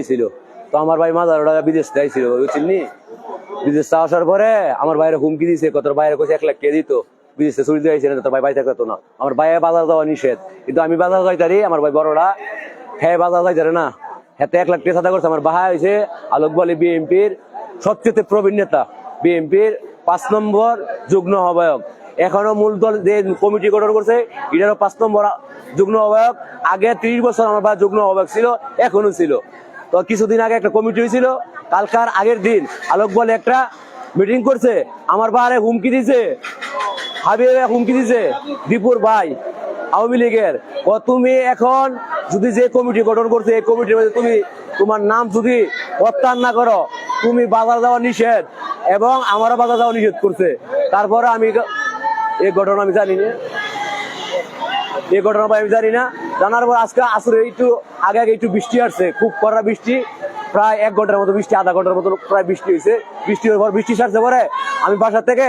ছিল। তো আমার ভাই মাদার টাকা বিদেশ চাইছিল, বুঝছিনি? বিদেশ আসার পরে আমার ভাইয়ের হুমকি দিয়েছে, কত বাইরে কইছে 1 লাখ টাকা দিত, বিদেশে চুরি দিয়েছে না, তোর ভাই বাইতে থাকতো না। আমার ভাইয়ের বাজার যাওয়া নিষেধ, কিন্তু আমি বাজার যাইতারি, আমার ভাই বড়রা হ্যাঁ বাজার যাইতারে না, হ্যাঁ 1 লাখ টাকা সাদা করছে। আমার ভাই হয়েছে আলোক বলে বিএনপির সবচেয়ে প্রবীণ নেতা, বিএনপির 5 নম্বর যুগ্ম আহ্বায়ক। এখনো মূল দল যে কমিটি গঠন করছে এটারও 5 নম্বর যুগ্ম আহ্বায়ক। আগে 30 বছর আমার ভাই যুগ্ম আহ্বায়ক ছিল, এখনো ছিল। তো কিছুদিন আগে একটা কমিটি হয়েছিল, কালকার আগের দিন আলোক বলে একটা মিটিং করছে, আমার ভাইরে হুমকি দিছে, হাবিবে হুমকি দিছে দীপুর ভাই আওয়ামী লীগের, তুমি এখন যদি যে কমিটি গঠন করছে এই কমিটির মধ্যে তুমি তোমার নাম যদি প্রত্যাহার না করো, তুমি বাজার যাওয়া নিষেধ, এবং আমারও বাজার যাওয়া নিষেধ করছে। তারপরে আমি এই ঘটনা আমি জানি না, এই ঘটনা আমি জানি না। জানার পর আজকে আসলে একটু আগে আগে একটু বৃষ্টি আসছে, খুব কড়া বৃষ্টি, প্রায় 1 ঘন্টার মতো বৃষ্টি, আধা ঘন্টার মতো প্রায় বৃষ্টি হয়েছে। বৃষ্টি হওয়ার পর বৃষ্টি সারছে পরে আমি বাসা থেকে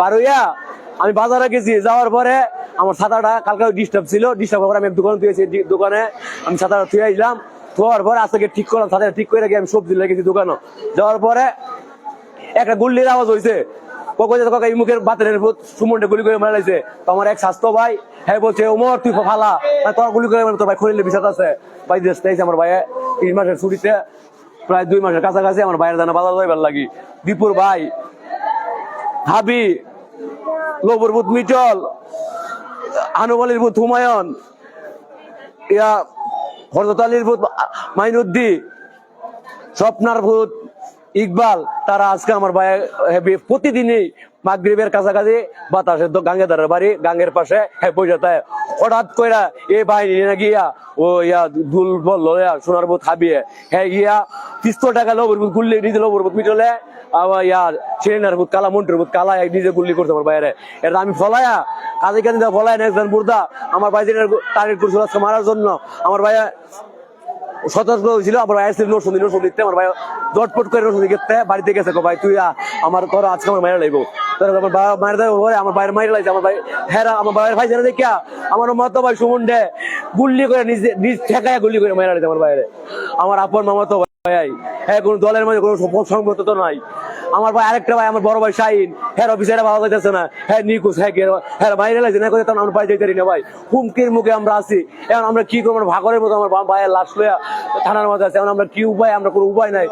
বার হইয়া আমি বাজারে গেছি। যাওয়ার পরে আমার ছাতাটা কালকে ডিস্টার্ব ছিল, ডিস্টার্ব করে আমি দোকানে তুলেছি, দোকানে আমি ছাতাটা থুয়ে আসলাম। থোয়ার পরে আজকে ঠিক করলাম, ছাতাটা ঠিক করে গিয়ে আমি সবজি লেগেছি দোকানে। যাওয়ার পরে একটা গুল্লির আওয়াজ হয়েছে, কাকা এই মুখের বাতের সুমনটা গুলি করে মারা লাগছে। তো আমার এক স্বাস্থ্য ভাই হ্যাঁ বলছে, ওমর তুই ফালা, তোর গুলি করে তোর ভাই খলিলে বিষাদ আছে। ভাই দেখছে আমার ভাই 3 মাসের ছুটিতে, প্রায় 2 মাসের কাছাকাছি আমার ভাইয়ের জানা বাজার যাইবার লাগি। দীপুর ভাই, হাবি, লবর বুথ মিটল, আনুবালির বুথ হুমায়ুন, ইয়া হরজত আলীর ভূত মাইনুদ্দি, স্বপ্নার ভূত ইকবাল, তারা আজকে আমার ভাই প্রতিদিনই মাগরিবের কাছাকাছি বাতাসে গাঙ্গে ধারের বাড়ি, গাঙ্গের পাশে হ্যাঁ বসে থাকে। হঠাৎ করে এই বাহিনী না গিয়া ও ইয়া দুল বলল সোনার বুথ হাবিয়ে হ্যাঁ গিয়া 300 টাকা লবর বুথ গুল্লি নিজে লবর বুথ মিটলে, আবার ইয়ার সিলিন্ডার বুথ কালা, মন্টুর বুথ কালা নিজে গুল্লি করছে আমার বাইরে। এটা আমি ফলায়া কাজে কাজে ফলাই না, একজন বুর্দা আমার ভাই টার্গেট করছিল আজকে মারার জন্য। আমার ভাই সতর্ক হয়েছিল, আমার ভাই আসছিল নরসুন্দি, নরসুন্দি দিতে আমার ভাই জটপট করে নরসুন্দি গেতে বাড়িতে গেছে, ভাই তুই আমার তোর আজকে আমার মায়ের লাগবো, আমার মায়ের দেবে আমার ভাইয়ের মায়ের লাগছে। আমার ভাই হ্যাঁ আমার ভাইয়ের ভাই জানা দেখিয়া আমার মতো ভাই সুমন ডে গুল্লি করে নিজ ঠেকায় গুল্লি করে মায়ের লাগছে আমার বাইরে। আমার আপন মামাতো ভাই, হ্যাঁ কোনো দলের মধ্যে কোনো সংগত তো নাই। আমার ভাই আরেকটা ভাই আমার বড় ভাই শাহিন, হ্যাঁ অফিসাররা ভালো যাইতেছে না, হ্যাঁ নিকুজ, হ্যাঁ বাইরে লাগছে না কথা আমরা পাই যাইতারি না ভাই, হুমকির মুখে আমরা আছি। এখন আমরা কি করবো, ভাগরের মতো আমার ভাইয়ের লাশ লইয়া থানার মধ্যে আছে। এখন আমরা কি উপায়, আমরা কোনো উপায় নাই।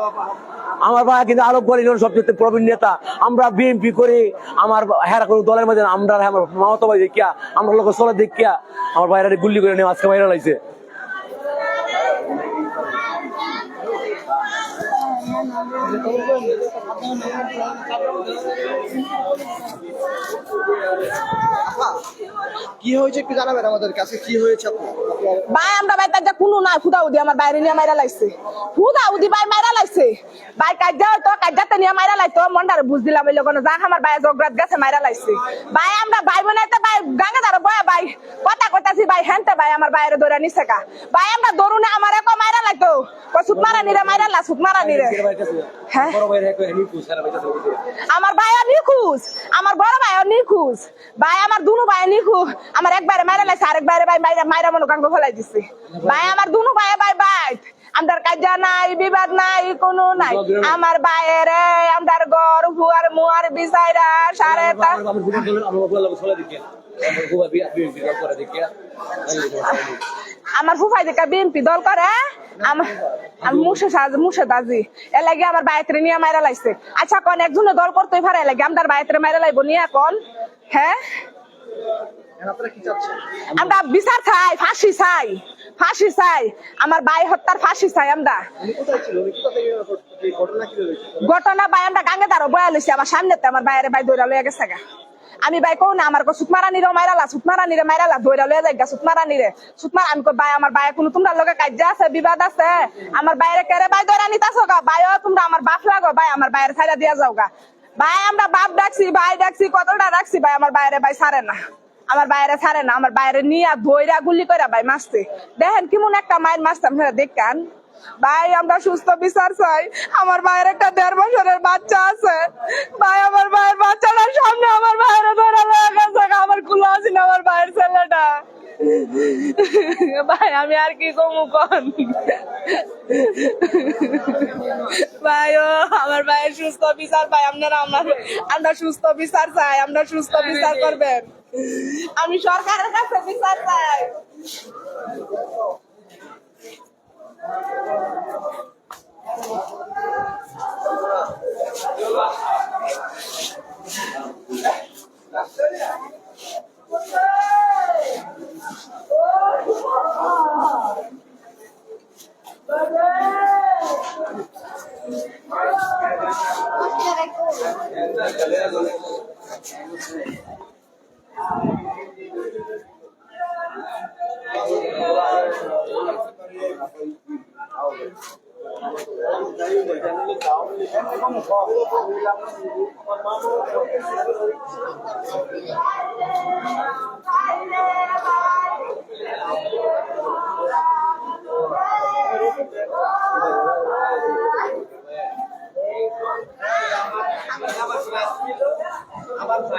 আমার ভাই কিন্তু আলোক বলি সবচেয়ে প্রবীণ নেতা, আমরা বিএনপি করি, আমার হ্যাঁ কোনো দলের মধ্যে আমরা আমার মামাতো ভাই দেখিয়া আমরা লোক চলে দেখিয়া আমার ভাইরা গুল্লি করে নিয়ে আজকে বাইরে লাগছে। কি হয়েছে একটু জানাবেন আমাদের কাছে, কি হয়েছে ভাই? আমরা ভাই তার কোনো নাই, ফুদাউদি আমার বাইরে নিয়ে মাইরা লাগছে, ফুদাউদি ভাই মাইরা লাগছে ভাই, কাজা হয়তো কাজাতে নিয়ে মাইরা লাগতো, মনটারে বুঝ দিলাম ওই লোক যাক আমার ভাই জগরাত গেছে মাইরা লাগছে ভাই। আমরা ভাই বোনাইতে ভাই গাঙ্গে ধরে বয়া ভাই কথা কইতাছি ভাই, হেনতে ভাই আমার বাইরে দৌড়া নিছে কা ভাই, আমরা দৌড়ুনে আমার এক মাইরা লাগতো, সুত মারা নিরে মাইরা লা, সুত মারা নিরে। হ্যাঁ আমার ভাই নিখুঁজ, আমার বড় ভাই নিখুঁজ ভাই, আমার দুনু ভাই নিখুঁজ, আমার একবারে মাইরা লাগছে, আরেকবারে ভাই মাইরা মনে গাঙ্গ ফেলাই দিচ্ছে ভাই। আমার দুনু ভাই ভাই ভাই আমার কাজা নাই, বিবাদ নাই, কোনো নাই, আমার বাইরে আমার গড় হুয়ার মুয়ার বিচাইরা সাড়ে আমার ফুফাই দেখা বিএনপি দল করে, আমার মুর্শেদ আজি এর লাগে আমার বাইরে নিয়ে মাইরা লাগছে। আচ্ছা কোন একজনে দল করতেই পারে, লাগে আমার বাইরে মাইরা লাগবো নিয়ে কোন? হ্যাঁ আমরা বিচার চাই, ফাঁসি চাই, ফাঁসি চাই, আমার ভাই হত্যার ফাঁসি চাই। আমরা ঘটনা ভাই আমরা গাঙ্গে দাঁড়ো বয়া লইছি, আমার সামনেতে আমার বাইরে ভাই দৌড়া লইয়া গেছে গা। আমি ভাই কৌ না আমার সুতমারা নিরে মাইরালা, সুতমারা নিরে মাইরালা দৌড়া লইয়া যাই গা, সুতমারা নিরে সুতমার। আমি ভাই আমার ভাই কোনো তোমরা লোকে কাজা আছে, বিবাদ আছে, আমার বাইরে কেড়ে ভাই দৌড়া নিতাছো গা ভাই, তোমরা আমার বাপ লাগো ভাই, আমার বাইরে ছাইরা দিয়া যাও গা ভাই। আমরা বাপ ডাকছি, ভাই ডাকছি, কতটা ডাকছি ভাই, আমার বাইরে ভাই ছাড়ে না, আমার বাইরে ছাড়ে না, আমার বাইরে নিয়ে ধৈরা গুলি করে ভাই মারছে। দেখেন কেমন একটা মায়ের মারতাম, হ্যাঁ দেখেন ভাই। আমরা সুস্থ বিচার চাই, আমার ভাইয়ের একটা 1.5 বছরের বাচ্চা আছে ভাই, আমার ভাইয়ের বাচ্চাটার সামনে আমার ভাইয়ের ধরা লয়ে গেছে, আমার কুলা আছে না আমার ভাইয়ের ছেলেটা। ভাই আমি আর কি কমু কন ভাই ও আমার ভাইয়ের সুস্থ বিচার ভাই আপনারা আমরা সুস্থ বিচার চাই, আমরা সুস্থ বিচার করবেন। আমি সরকারের কাছে বিচার চাই। আমার